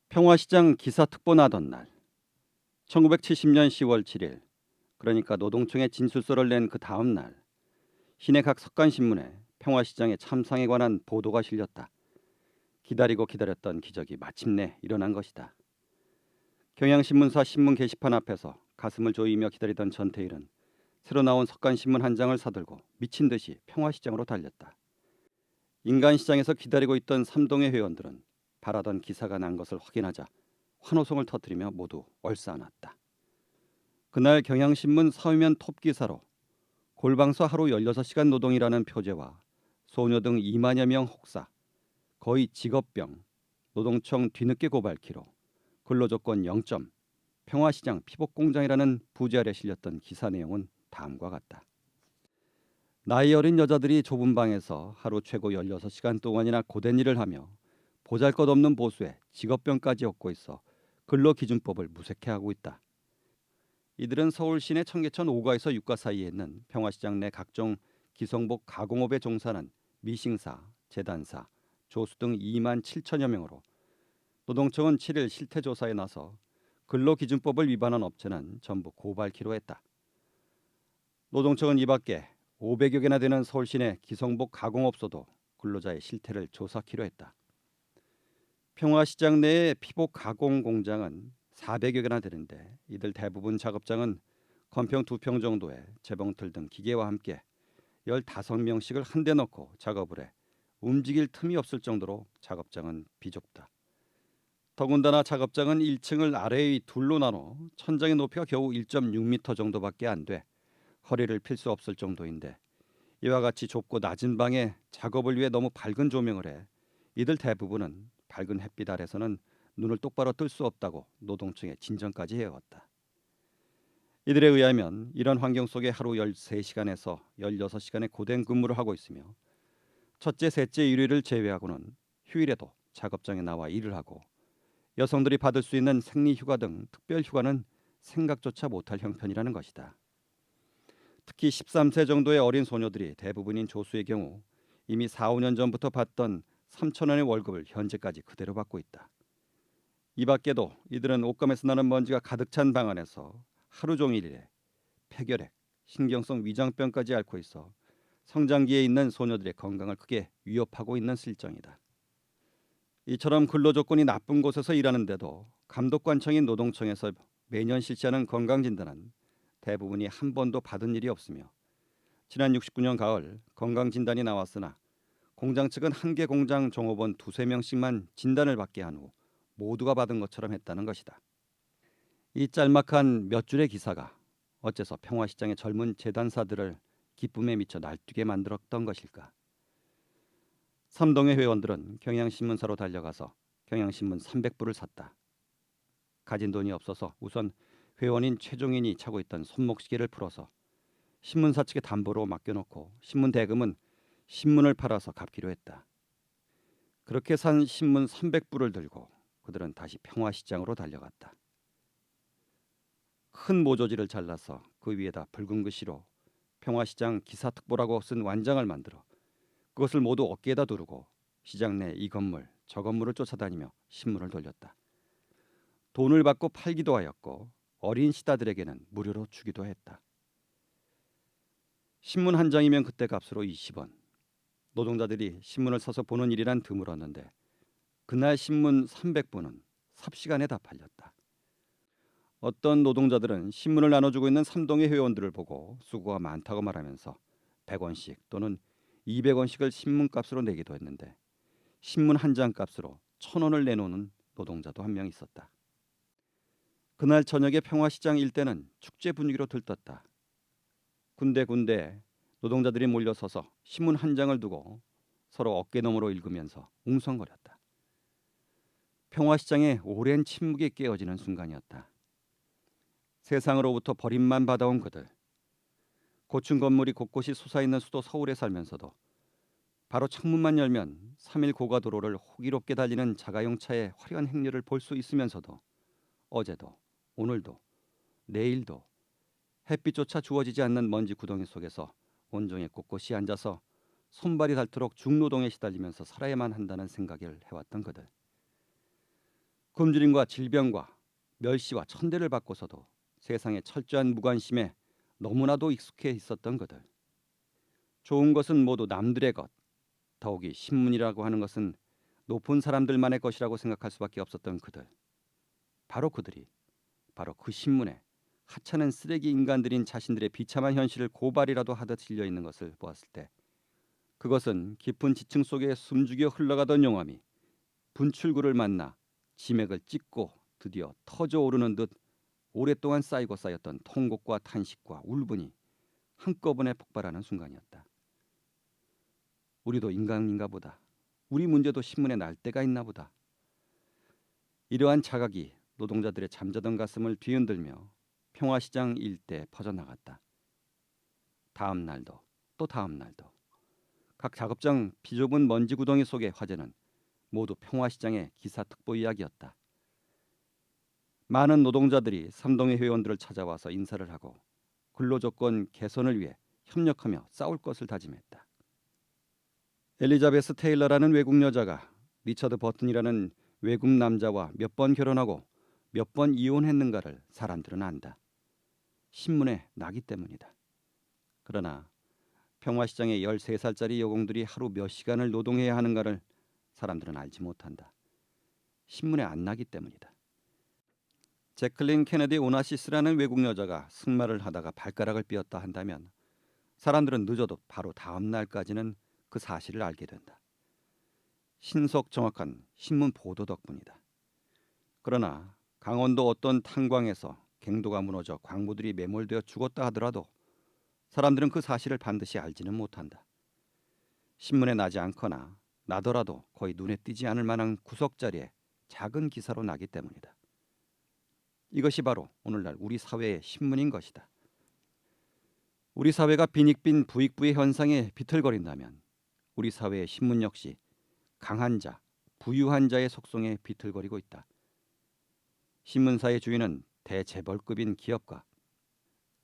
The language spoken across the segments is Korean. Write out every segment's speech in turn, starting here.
평화시장 기사특보 나던 날 1970년 10월 7일, 그러니까 노동청에 진술서를 낸 그 다음 날 시내 각 석간신문에 평화시장의 참상에 관한 보도가 실렸다. 기다리고 기다렸던 기적이 마침내 일어난 것이다. 경향신문사 신문 게시판 앞에서 가슴을 조이며 기다리던 전태일은 새로 나온 석간신문 한 장을 사들고 미친 듯이 평화시장으로 달렸다. 인간시장에서 기다리고 있던 삼동의 회원들은 바라던 기사가 난 것을 확인하자 환호성을 터뜨리며 모두 얼싸안았다. 그날 경향신문 사회면 톱 기사로 골방서 하루 16시간 노동이라는 표제와 소녀 등 2만여 명 혹사, 거의 직업병, 노동청 뒤늦게 고발키로, 근로조건 0점, 평화시장 피복공장이라는 부제 아래 실렸던 기사 내용은 다음과 같다. 나이 어린 여자들이 좁은 방에서 하루 최고 16시간 동안이나 고된 일을 하며 보잘것없는 보수에 직업병까지 얻고 있어 근로기준법을 무색해하고 있다. 이들은 서울 시내 청계천 5가에서 6가 사이에 있는 평화시장 내 각종 기성복 가공업에 종사하는 미싱사, 재단사, 조수 등 2만 7천여 명으로 노동청은 7일 실태조사에 나서 근로기준법을 위반한 업체는 전부 고발키로 했다. 노동청은 이 밖에 500여 개나 되는 서울 시내 기성복 가공업소도 근로자의 실태를 조사키로 했다. 평화시장 내의 피복 가공 공장은 400여 개나 되는데 이들 대부분 작업장은 건평 2평 정도의 재봉틀 등 기계와 함께 15명씩을 한데 넣고 작업을 해 움직일 틈이 없을 정도로 작업장은 비좁다. 더군다나 작업장은 1층을 아래의 둘로 나눠 천장의 높이가 겨우 1.6m 정도밖에 안 돼 허리를 필 수 없을 정도인데 이와 같이 좁고 낮은 방에 작업을 위해 너무 밝은 조명을 해 이들 대부분은 밝은 햇빛 아래서는 눈을 똑바로 뜰 수 없다고 노동청에 진정까지 해왔다. 이들에 의하면 이런 환경 속에 하루 13시간에서 16시간의 고된 근무를 하고 있으며 첫째, 셋째, 일요일을 제외하고는 휴일에도 작업장에 나와 일을 하고 여성들이 받을 수 있는 생리휴가 등 특별 휴가는 생각조차 못할 형편이라는 것이다. 특히 13세 정도의 어린 소녀들이 대부분인 조수의 경우 이미 4, 5년 전부터 받던 3천 원의 월급을 현재까지 그대로 받고 있다. 이 밖에도 이들은 옷감에서 나는 먼지가 가득 찬 방 안에서 하루 종일 일해 폐결핵, 신경성 위장병까지 앓고 있어 성장기에 있는 소녀들의 건강을 크게 위협하고 있는 실정이다. 이처럼 근로조건이 나쁜 곳에서 일하는데도 감독관청인 노동청에서 매년 실시하는 건강진단은 대부분이 한 번도 받은 일이 없으며 지난 69년 가을 건강진단이 나왔으나 공장 측은 한 개 공장 종업원 2~3명씩만 진단을 받게 한 후 모두가 받은 것처럼 했다는 것이다. 이 짤막한 몇 줄의 기사가 어째서 평화시장의 젊은 재단사들을 기쁨에 미쳐 날뛰게 만들었던 것일까? 삼동의 회원들은 경향신문사로 달려가서 경향신문 300부를 샀다. 가진 돈이 없어서 우선 회원인 최종인이 차고 있던 손목시계를 풀어서 신문사 측에 담보로 맡겨놓고 신문 대금은 신문을 팔아서 갚기로 했다. 그렇게 산 신문 300부를 들고 그들은 다시 평화시장으로 달려갔다. 큰 모조지를 잘라서 그 위에다 붉은 글씨로 평화시장 기사특보라고 쓴 완장을 만들어 그것을 모두 어깨에다 두르고 시장 내 이 건물 저 건물을 쫓아다니며 신문을 돌렸다. 돈을 받고 팔기도 하였고 어린 시다들에게는 무료로 주기도 했다. 신문 한 장이면 그때 값으로 20원. 노동자들이 신문을 사서 보는 일이란 드물었는데 그날 신문 300부는 삽시간에 다 팔렸다. 어떤 노동자들은 신문을 나눠주고 있는 삼동의 회원들을 보고 수고가 많다고 말하면서 100원씩 또는 200원씩을 신문값으로 내기도 했는데 신문 한 장 값으로 1,000원을 내놓는 노동자도 한 명 있었다. 그날 저녁에 평화시장 일대는 축제 분위기로 들떴다. 군데군데 노동자들이 몰려서서 신문 한 장을 두고 서로 어깨너머로 읽으면서 웅성거렸다. 평화시장의 오랜 침묵이 깨어지는 순간이었다. 세상으로부터 버림만 받아온 그들. 고층 건물이 곳곳이 솟아있는 수도 서울에 살면서도 바로 창문만 열면 3일 고가도로를 호기롭게 달리는 자가용차의 화려한 행렬을 볼 수 있으면서도 어제도 오늘도 내일도 햇빛조차 주어지지 않는 먼지 구덩이 속에서 온종일 꼿꼿이 앉아서 손발이 닳도록 중노동에 시달리면서 살아야만 한다는 생각을 해왔던 그들. 굶주림과 질병과 멸시와 천대를 받고서도 세상의 철저한 무관심에 너무나도 익숙해 있었던 그들. 좋은 것은 모두 남들의 것, 더욱이 신문이라고 하는 것은 높은 사람들만의 것이라고 생각할 수밖에 없었던 그들. 바로 그들이 바로 그 신문에 하찮은 쓰레기 인간들인 자신들의 비참한 현실을 고발이라도 하듯 실려 있는 것을 보았을 때, 그것은 깊은 지층 속에 숨죽여 흘러가던 용암이 분출구를 만나 지맥을 찢고 드디어 터져 오르는 듯 오랫동안 쌓이고 쌓였던 통곡과 탄식과 울분이 한꺼번에 폭발하는 순간이었다. 우리도 인간인가 보다. 우리 문제도 신문에 날 때가 있나 보다. 이러한 자각이 노동자들의 잠자던 가슴을 뒤흔들며 평화시장 일대에 퍼져나갔다. 다음 날도 또 다음 날도 각 작업장 비좁은 먼지 구덩이 속의 화제는 모두 평화시장의 기사특보 이야기였다. 많은 노동자들이 삼동의 회원들을 찾아와서 인사를 하고 근로조건 개선을 위해 협력하며 싸울 것을 다짐했다. 엘리자베스 테일러라는 외국 여자가 리처드 버튼이라는 외국 남자와 몇 번 결혼하고 몇 번 이혼했는가를 사람들은 안다. 신문에 나기 때문이다. 그러나 평화시장의 13살짜리 여공들이 하루 몇 시간을 노동해야 하는가를 사람들은 알지 못한다. 신문에 안 나기 때문이다. 제클린 케네디 오나시스라는 외국 여자가 승마를 하다가 발가락을 삐었다 한다면 사람들은 늦어도 바로 다음 날까지는 그 사실을 알게 된다. 신속 정확한 신문 보도 덕분이다. 그러나 강원도 어떤 탄광에서 갱도가 무너져 광부들이 매몰되어 죽었다 하더라도 사람들은 그 사실을 반드시 알지는 못한다. 신문에 나지 않거나 나더라도 거의 눈에 띄지 않을 만한 구석자리에 작은 기사로 나기 때문이다. 이것이 바로 오늘날 우리 사회의 신문인 것이다. 우리 사회가 빈익빈 부익부의 현상에 비틀거린다면 우리 사회의 신문 역시 강한 자, 부유한 자의 속성에 비틀거리고 있다. 신문사의 주인은 대재벌급인 기업가,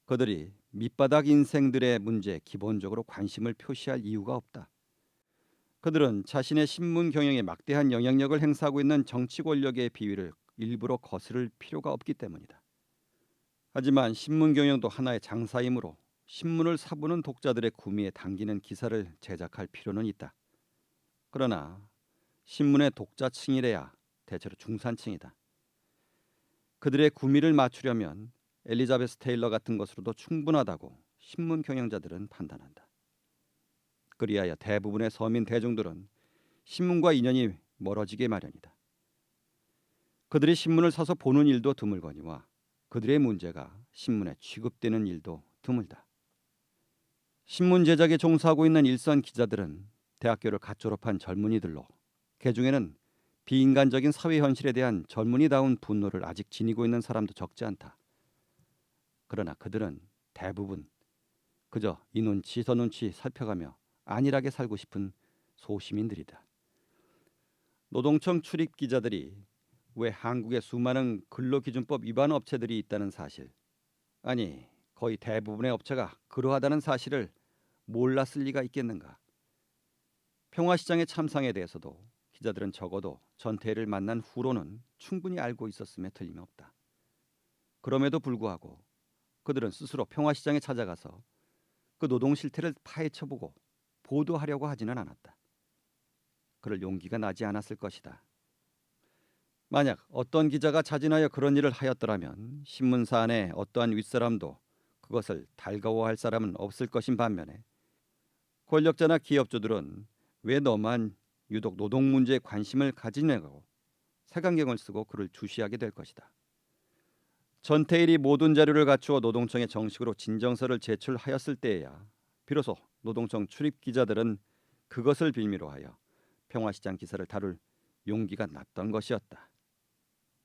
그들이 밑바닥 인생들의 문제에 기본적으로 관심을 표시할 이유가 없다. 그들은 자신의 신문 경영에 막대한 영향력을 행사하고 있는 정치 권력의 비위를 일부러 거스를 필요가 없기 때문이다. 하지만 신문 경영도 하나의 장사이므로 신문을 사보는 독자들의 구미에 당기는 기사를 제작할 필요는 있다. 그러나 신문의 독자층이래야 대체로 중산층이다. 그들의 구미를 맞추려면 엘리자베스 테일러 같은 것으로도 충분하다고 신문 경영자들은 판단한다. 그리하여 대부분의 서민 대중들은 신문과 인연이 멀어지게 마련이다. 그들이 신문을 사서 보는 일도 드물거니와 그들의 문제가 신문에 취급되는 일도 드물다. 신문 제작에 종사하고 있는 일선 기자들은 대학교를 갓 졸업한 젊은이들로 그중에는 비인간적인 사회 현실에 대한 젊은이다운 분노를 아직 지니고 있는 사람도 적지 않다. 그러나 그들은 대부분 그저 이 눈치 저 눈치 살펴가며 안일하게 살고 싶은 소시민들이다. 노동청 출입 기자들이 왜 한국에 수많은 근로기준법 위반 업체들이 있다는 사실, 아니 거의 대부분의 업체가 그러하다는 사실을 몰랐을 리가 있겠는가. 평화시장의 참상에 대해서도 기자들은 적어도 전태일을 만난 후로는 충분히 알고 있었음에 틀림없다. 그럼에도 불구하고 그들은 스스로 평화시장에 찾아가서 그 노동 실태를 파헤쳐보고 보도하려고 하지는 않았다. 그럴 용기가 나지 않았을 것이다. 만약 어떤 기자가 자진하여 그런 일을 하였더라면 신문사 안에 어떠한 윗사람도 그것을 달가워할 사람은 없을 것인 반면에 권력자나 기업주들은 왜 너만 유독 노동 문제에 관심을 가지냐고 색안경을 쓰고 그를 주시하게 될 것이다. 전태일이 모든 자료를 갖추어 노동청에 정식으로 진정서를 제출하였을 때에야 비로소 노동청 출입 기자들은 그것을 빌미로 하여 평화시장 기사를 다룰 용기가 났던 것이었다.